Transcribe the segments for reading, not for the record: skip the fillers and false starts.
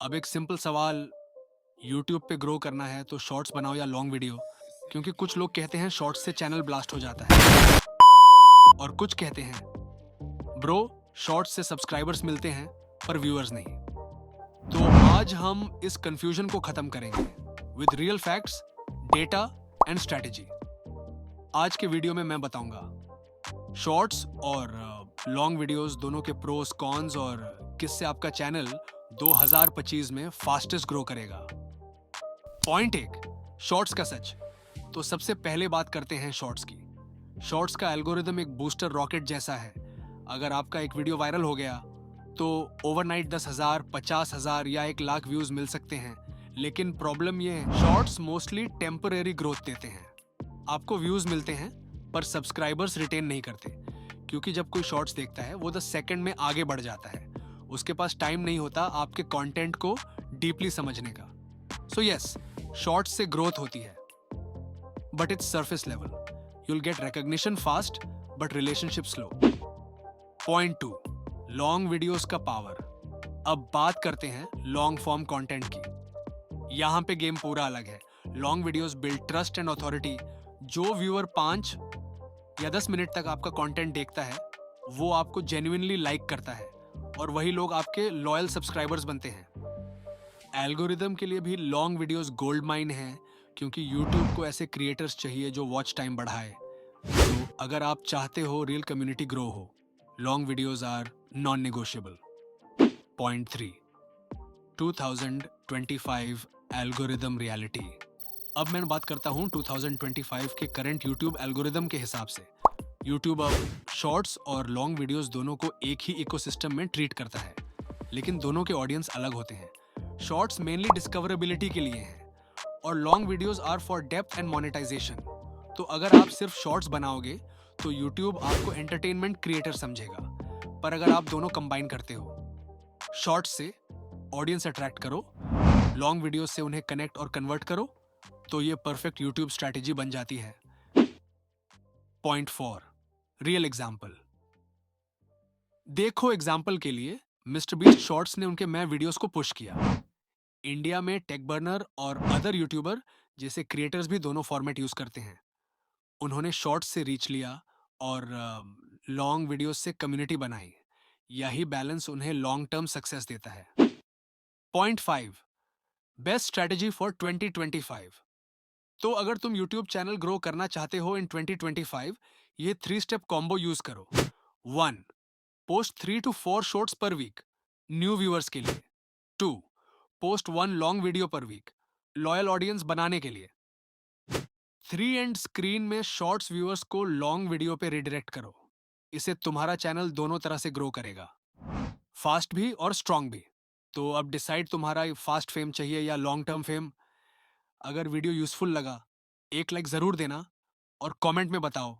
अब एक सिंपल सवाल, यूट्यूब पे ग्रो करना है तो शॉर्ट्स बनाओ या लॉन्ग वीडियो? क्योंकि कुछ लोग कहते हैं शॉर्ट्स से चैनल ब्लास्ट हो जाता है और कुछ कहते हैं ब्रो शॉर्ट्स से सब्सक्राइबर्स मिलते हैं पर व्यूअर्स नहीं। तो आज हम इस कंफ्यूजन को खत्म करेंगे with real facts, data and strategy. आज के वीडियो में मैं बताऊंगा शॉर्ट्स और लॉन्ग वीडियोस दोनों के प्रोस कॉन्स और किससे आपका चैनल 2025 में फास्टेस्ट ग्रो करेगा। पॉइंट एक, शॉर्ट्स का सच। तो सबसे पहले बात करते हैं शॉर्ट्स की। शॉर्ट्स का एल्गोरिदम एक बूस्टर रॉकेट जैसा है। अगर आपका एक वीडियो वायरल हो गया तो ओवरनाइट 10,000, 50,000 या 1 लाख व्यूज मिल सकते हैं। लेकिन प्रॉब्लम ये है, शॉर्ट्स मोस्टली टेम्परेरी ग्रोथ देते हैं। आपको व्यूज मिलते हैं पर सब्सक्राइबर्स रिटेन नहीं करते, क्योंकि जब कोई शॉर्ट्स देखता है वो 10 सेकंड में आगे बढ़ जाता है। उसके पास टाइम नहीं होता आपके कंटेंट को डीपली समझने का। सो यस, शॉर्ट्स से ग्रोथ होती है but its surface level. You'll get recognition fast but relationship slow. Point two, long videos का पावर। अब बात करते हैं लॉन्ग फॉर्म कंटेंट की। यहां पे गेम पूरा अलग है। Long videos build trust and authority. जो व्यूअर 5 या 10 मिनट तक आपका कंटेंट देखता है वो आपको जेन्युइनली लाइक करता है और वही लोग आपके लॉयल सब्सक्राइबर्स बनते हैं। एल्गोरिदम के लिए भी लॉन्ग वीडियोस गोल्ड माइन है, क्योंकि यूट्यूब को ऐसे क्रिएटर्स चाहिए जो वॉच टाइम बढ़ाए। तो अगर आप चाहते हो रियल कम्युनिटी ग्रो हो, long videos are non negotiable. Point 3, 2025 algorithm reality. अब मैं बात करता हूं 2025 के करंट यूट्यूब एल्गोरिदम के हिसाब से। यूट्यूब अब शॉर्ट्स और लॉन्ग वीडियोस दोनों को एक ही इकोसिस्टम में ट्रीट करता है, लेकिन दोनों के ऑडियंस अलग होते हैं। शॉर्ट्स मेनली डिस्कवरेबिलिटी के लिए हैं और long videos are for depth and monetization. तो अगर आप सिर्फ शॉर्ट्स बनाओगे तो यूट्यूब आपको एंटरटेनमेंट क्रिएटर समझेगा, पर अगर आप दोनों कंबाइन करते हो, शॉर्ट्स से ऑडियंस अट्रैक्ट करो, लॉन्ग वीडियोस से उन्हें कनेक्ट और कन्वर्ट करो, तो ये परफेक्ट यूट्यूब स्ट्रैटेजी बन जाती है। Point 4, real example. देखो एग्जाम्पल के लिए मिस्टर बीस्ट शॉर्ट्स ने उनके मैं वीडियोस को पुश किया। इंडिया में टेक बर्नर और अदर यूट्यूबर जैसे क्रिएटर्स भी दोनों फॉर्मेट यूज करते हैं। उन्होंने शॉर्ट्स से रीच लिया और लॉन्ग वीडियोस से कम्युनिटी बनाई। यही बैलेंस उन्हें लॉन्ग टर्म सक्सेस देता है। Point 5, best strategy for 2025। तो अगर तुम YouTube चैनल ग्रो करना चाहते हो इन 2025, ये 3 स्टेप कॉम्बो यूज करो। 1, post 3 to 4 shorts per week, new viewers के लिए। 2, post 1 long video per week, loyal audience बनाने के लिए। 3, एंड स्क्रीन में शॉर्ट्स व्यूअर्स को लॉन्ग वीडियो पे रिडायरेक्ट करो। इससे तुम्हारा चैनल दोनों तरह से ग्रो करेगा, फास्ट भी और स्ट्रांग भी। तो अब डिसाइड, तुम्हारा फास्ट फेम चाहिए या लॉन्ग टर्म फेम। अगर वीडियो यूजफुल लगा, एक लाइक जरूर देना और कमेंट में बताओ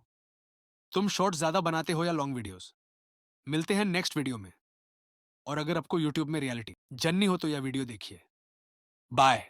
तुम शॉर्ट्स ज्यादा बनाते हो या लॉन्ग वीडियोस। मिलते हैं नेक्स्ट वीडियो में। और अगर आपको यूट्यूब में रियलिटी जाननी हो तो यह वीडियो देखिए। बाय।